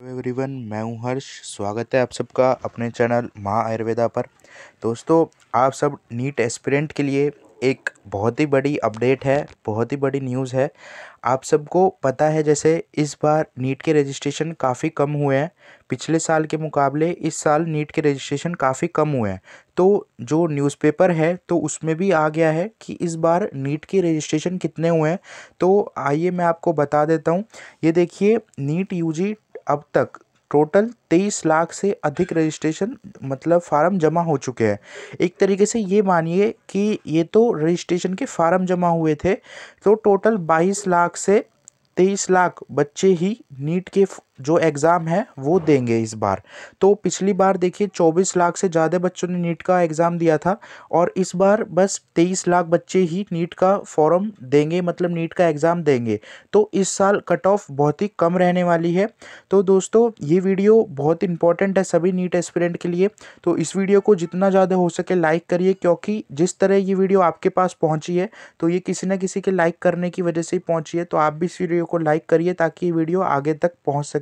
Hello everyone, मैं हूं हर्ष। स्वागत है आप सबका अपने चैनल माँ आयुर्वेदा पर। दोस्तों, आप सब नीट एस्पिरेंट के लिए एक बहुत ही बड़ी अपडेट है, बहुत ही बड़ी न्यूज़ है। आप सबको पता है, जैसे इस बार नीट के रजिस्ट्रेशन काफ़ी कम हुए हैं। पिछले साल के मुकाबले इस साल नीट के रजिस्ट्रेशन काफ़ी कम हुए हैं। तो जो न्यूज़पेपर है तो उसमें भी आ गया है कि इस बार नीट के रजिस्ट्रेशन कितने हुए हैं। तो आइए मैं आपको बता देता हूँ। ये देखिए, नीट यूजी अब तक टोटल 23 लाख से अधिक रजिस्ट्रेशन मतलब फार्म जमा हो चुके हैं। एक तरीके से ये मानिए कि ये तो रजिस्ट्रेशन के फार्म जमा हुए थे। तो टोटल 22 लाख से 23 लाख बच्चे ही नीट के जो एग्ज़ाम है वो देंगे इस बार। तो पिछली बार देखिए 24 लाख से ज़्यादा बच्चों ने नीट का एग्ज़ाम दिया था, और इस बार बस 23 लाख बच्चे ही नीट का फॉर्म देंगे, मतलब नीट का एग्ज़ाम देंगे। तो इस साल कट ऑफ बहुत ही कम रहने वाली है। तो दोस्तों, ये वीडियो बहुत इंपॉर्टेंट है सभी नीट एस्पिरेंट के लिए। तो इस वीडियो को जितना ज़्यादा हो सके लाइक करिए, क्योंकि जिस तरह ये वीडियो आपके पास पहुंची है तो ये किसी न किसी के लाइक करने की वजह से ही पहुंची है। तो आप भी इस वीडियो को लाइक करिए ताकि ये वीडियो आगे तक पहुंच सके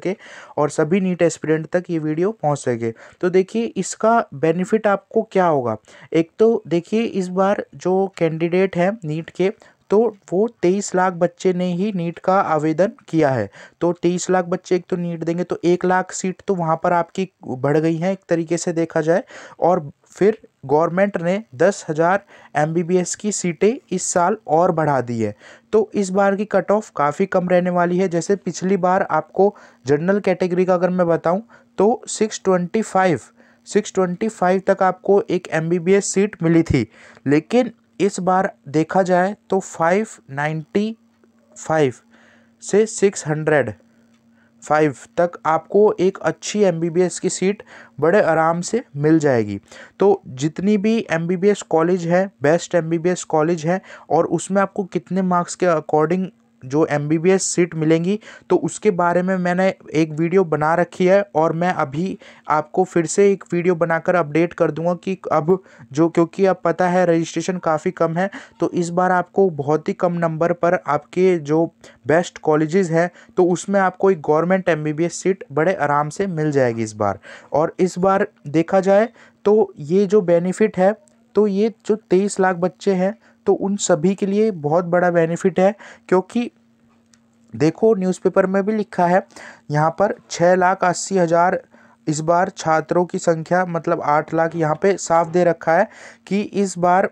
और सभी नीट एस्पिरेंट तक ये वीडियो पहुंच सके। तो देखिए, इसका बेनिफिट आपको क्या होगा। एक तो देखिए, इस बार जो कैंडिडेट हैं नीट के, तो वो 23 लाख बच्चे ने ही नीट का आवेदन किया है। तो 23 लाख बच्चे एक तो नीट देंगे, तो 1 लाख सीट तो वहाँ पर आपकी बढ़ गई हैं एक तरीके से देखा जाए। और फिर गवर्नमेंट ने 10,000 एमबीबीएस की सीटें इस साल और बढ़ा दी है। तो इस बार की कट ऑफ काफ़ी कम रहने वाली है। जैसे पिछली बार आपको जनरल कैटेगरी का अगर मैं बताऊं तो 625 तक आपको एक एमबीबीएस सीट मिली थी। लेकिन इस बार देखा जाए तो 595 से 605 तक आपको एक अच्छी एमबीबीएस की सीट बड़े आराम से मिल जाएगी। तो जितनी भी एमबीबीएस कॉलेज है, बेस्ट एमबीबीएस कॉलेज है, और उसमें आपको कितने मार्क्स के अकॉर्डिंग जो एमबीबीएस सीट मिलेंगी, तो उसके बारे में मैंने एक वीडियो बना रखी है। और मैं अभी आपको फिर से एक वीडियो बनाकर अपडेट कर दूंगा कि अब जो, क्योंकि अब पता है रजिस्ट्रेशन काफ़ी कम है, तो इस बार आपको बहुत ही कम नंबर पर आपके जो बेस्ट कॉलेजेस हैं तो उसमें आपको एक गवर्नमेंट एमबीबीएस सीट बड़े आराम से मिल जाएगी इस बार। और इस बार देखा जाए तो ये जो बेनिफिट है, तो ये जो 23 लाख बच्चे हैं तो उन सभी के लिए बहुत बड़ा बेनिफिट है। क्योंकि देखो, न्यूज़पेपर में भी लिखा है यहाँ पर 6,80,000 इस बार छात्रों की संख्या, मतलब 8 लाख यहाँ पे साफ दे रखा है कि इस बार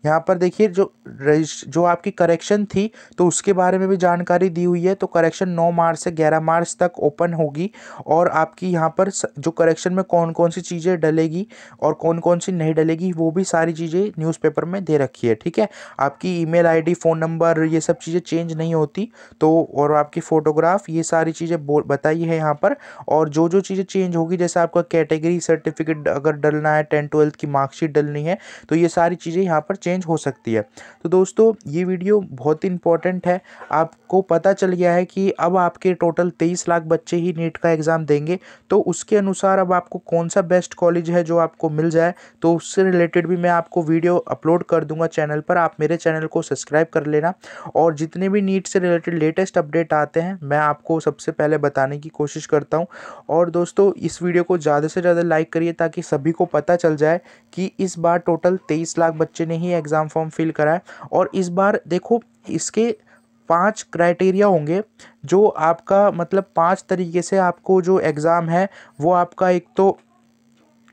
यहाँ पर देखिए जो आपकी करेक्शन थी तो उसके बारे में भी जानकारी दी हुई है। तो करेक्शन 9 मार्च से 11 मार्च तक ओपन होगी, और आपकी यहाँ पर जो करेक्शन में कौन कौन सी चीज़ें डलेगी और कौन कौन सी नहीं डलेगी वो भी सारी चीज़ें न्यूज़पेपर में दे रखी है। ठीक है, आपकी ईमेल आईडी, फ़ोन नंबर, ये सब चीज़ें चेंज नहीं होती। तो और आपकी फ़ोटोग्राफ, ये सारी चीज़ें बताई है यहाँ पर। और जो जो चीज़ें चेंज होगी, जैसे आपका कैटेगरी सर्टिफिकेट अगर डलना है, 10-12 की मार्कशीट डलनी है, तो ये सारी चीज़ें यहाँ पर चेंज हो सकती है। तो दोस्तों, ये वीडियो बहुत इंपॉर्टेंट है। आपको पता चल गया है कि अब आपके टोटल 23 लाख बच्चे ही नीट का एग्ज़ाम देंगे। तो उसके अनुसार अब आपको कौन सा बेस्ट कॉलेज है जो आपको मिल जाए, तो उससे रिलेटेड भी मैं आपको वीडियो अपलोड कर दूंगा चैनल पर। आप मेरे चैनल को सब्सक्राइब कर लेना, और जितने भी नीट से रिलेटेड लेटेस्ट अपडेट आते हैं मैं आपको सबसे पहले बताने की कोशिश करता हूँ। और दोस्तों, इस वीडियो को ज़्यादा से ज़्यादा लाइक करिए ताकि सभी को पता चल जाए कि इस बार टोटल 23 लाख बच्चे ने ही एग्ज़ाम फॉर्म फिल करा है। और इस बार देखो, इसके 5 क्राइटेरिया होंगे जो आपका, मतलब 5 तरीके से आपको जो एग्ज़ाम है वो आपका, एक तो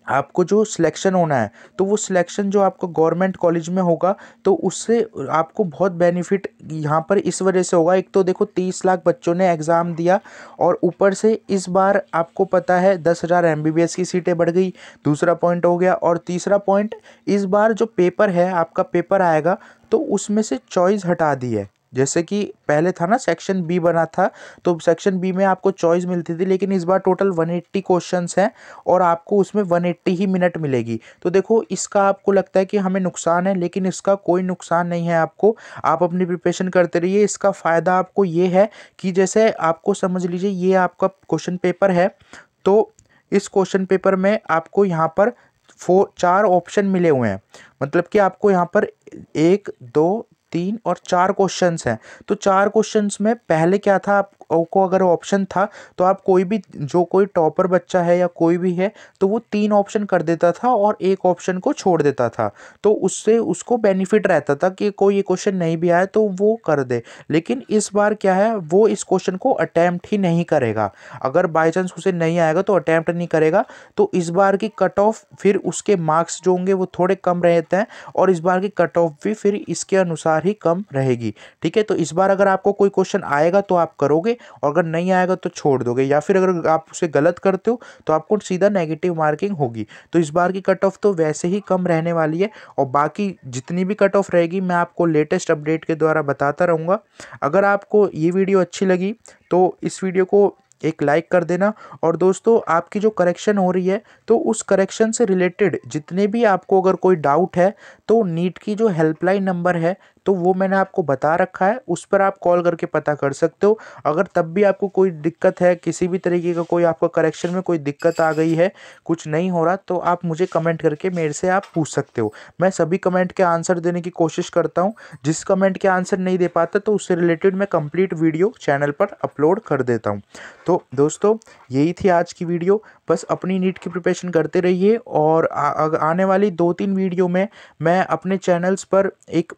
आपको जो सिलेक्शन होना है तो वो सिलेक्शन जो आपको गवर्नमेंट कॉलेज में होगा तो उससे आपको बहुत बेनिफिट यहाँ पर इस वजह से होगा। एक तो देखो, 30 लाख बच्चों ने एग्ज़ाम दिया, और ऊपर से इस बार आपको पता है 10,000 एमबीबीएस की सीटें बढ़ गई, दूसरा पॉइंट हो गया। और तीसरा पॉइंट, इस बार जो पेपर है, आपका पेपर आएगा तो उसमें से चॉइस हटा दी है। जैसे कि पहले था ना, सेक्शन बी बना था, तो सेक्शन बी में आपको चॉइस मिलती थी, लेकिन इस बार टोटल 180 क्वेश्चंस हैं और आपको उसमें 180 ही मिनट मिलेगी। तो देखो, इसका आपको लगता है कि हमें नुकसान है, लेकिन इसका कोई नुकसान नहीं है आपको। आप अपनी प्रिपरेशन करते रहिए। इसका फ़ायदा आपको ये है कि जैसे आपको समझ लीजिए ये आपका क्वेश्चन पेपर है, तो इस क्वेश्चन पेपर में आपको यहाँ पर 4 ऑप्शन मिले हुए हैं। मतलब कि आपको यहाँ पर 1, 2, 3 और 4 क्वेश्चंस हैं। तो 4 क्वेश्चंस में पहले क्या था, को अगर ऑप्शन था तो आप कोई भी जो कोई टॉपर बच्चा है या कोई भी है तो वो 3 ऑप्शन कर देता था और एक ऑप्शन को छोड़ देता था। तो उससे उसको बेनिफिट रहता था कि कोई ये क्वेश्चन नहीं भी आया तो वो कर दे। लेकिन इस बार क्या है, वो इस क्वेश्चन को अटेम्प्ट ही नहीं करेगा। अगर बाई चांस उसे नहीं आएगा तो अटेम्प्ट नहीं करेगा। तो इस बार की कट ऑफ फिर उसके मार्क्स जो होंगे वो थोड़े कम रहते हैं और इस बार की कट ऑफ भी फिर इसके अनुसार ही कम रहेगी। ठीक है, तो इस बार अगर आपको कोई क्वेश्चन आएगा तो आप करोगे और अगर नहीं आएगा तो छोड़ दोगे, या फिर अगर आप उसे गलत करते हो तो आपको सीधा नेगेटिव मार्किंग होगी। तो इस बार की कट ऑफ तो वैसे ही कम रहने वाली है और बाकी जितनी भी कट ऑफ रहेगी मैं आपको लेटेस्ट अपडेट के द्वारा बताता रहूँगा। अगर आपको ये वीडियो अच्छी लगी तो इस वीडियो को एक लाइक कर देना। और दोस्तों, आपकी जो करेक्शन हो रही है तो उस करेक्शन से रिलेटेड जितने भी आपको अगर कोई डाउट है तो नीट की जो हेल्पलाइन नंबर है तो वो मैंने आपको बता रखा है, उस पर आप कॉल करके पता कर सकते हो। अगर तब भी आपको कोई दिक्कत है, किसी भी तरीके का कोई आपका करेक्शन में कोई दिक्कत आ गई है, कुछ नहीं हो रहा, तो आप मुझे कमेंट करके मेरे से आप पूछ सकते हो। मैं सभी कमेंट के आंसर देने की कोशिश करता हूँ। जिस कमेंट के आंसर नहीं दे पाता तो उससे रिलेटेड मैं कंप्लीट वीडियो चैनल पर अपलोड कर देता हूँ। तो दोस्तों, यही थी आज की वीडियो। बस अपनी नीट की प्रिपरेशन करते रहिए और आने वाली 2-3 वीडियो में मैं अपने चैनल्स पर एक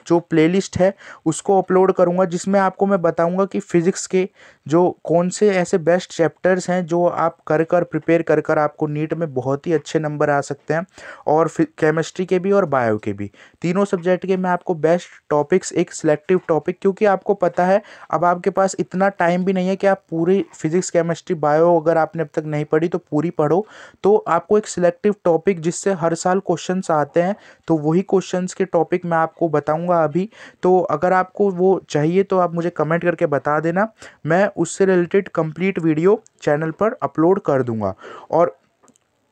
जो प्लेलिस्ट है उसको अपलोड करूंगा, जिसमें आपको मैं बताऊंगा कि फिज़िक्स के जो कौन से ऐसे बेस्ट चैप्टर्स हैं जो आप कर प्रिपेयर कर आपको नीट में बहुत ही अच्छे नंबर आ सकते हैं। और केमिस्ट्री के भी और बायो के भी, तीनों सब्जेक्ट के मैं आपको बेस्ट टॉपिक्स, एक सिलेक्टिव टॉपिक, क्योंकि आपको पता है अब आपके पास इतना टाइम भी नहीं है कि आप पूरी फिजिक्स केमिस्ट्री बायो अगर आपने अब तक नहीं पढ़ी तो पूरी पढ़ो। तो आपको एक सिलेक्टिव टॉपिक जिससे हर साल क्वेश्चंस आते हैं तो वही क्वेश्चंस के टॉपिक मैं आपको बताऊंगा अभी। तो अगर आपको वो चाहिए तो आप मुझे कमेंट करके बता देना, मैं उससे रिलेटेड कंप्लीट वीडियो चैनल पर अपलोड कर दूंगा। और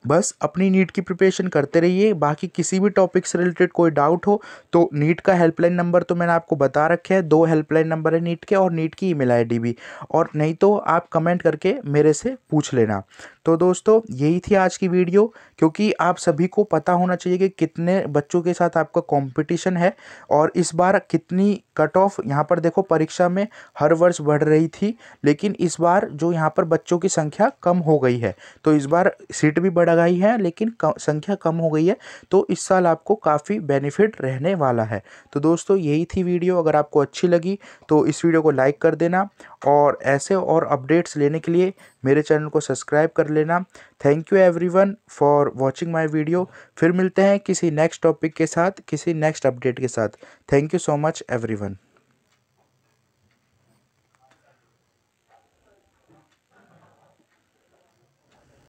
बस अपनी नीट की प्रिपरेशन करते रहिए। बाकी किसी भी टॉपिक से रिलेटेड कोई डाउट हो तो नीट का हेल्पलाइन नंबर तो मैंने आपको बता रखे हैं, 2 हेल्पलाइन नंबर है नीट के और नीट की ईमेल आईडी भी, और नहीं तो आप कमेंट करके मेरे से पूछ लेना। तो दोस्तों, यही थी आज की वीडियो, क्योंकि आप सभी को पता होना चाहिए कि कितने बच्चों के साथ आपका कंपटीशन है और इस बार कितनी कट ऑफ। यहाँ पर देखो, परीक्षा में हर वर्ष बढ़ रही थी, लेकिन इस बार जो यहाँ पर बच्चों की संख्या कम हो गई है, तो इस बार सीट भी बढ़ गई है लेकिन संख्या कम हो गई है। तो इस साल आपको काफ़ी बेनिफिट रहने वाला है। तो दोस्तों, यही थी वीडियो। अगर आपको अच्छी लगी तो इस वीडियो को लाइक कर देना और ऐसे और अपडेट्स लेने के लिए मेरे चैनल को सब्सक्राइब कर लेना। Thank you everyone for watching my video. फिर मिलते हैं किसी नेक्स्ट टॉपिक के साथ, किसी नेक्स्ट अपडेट के साथ। Thank you so much everyone.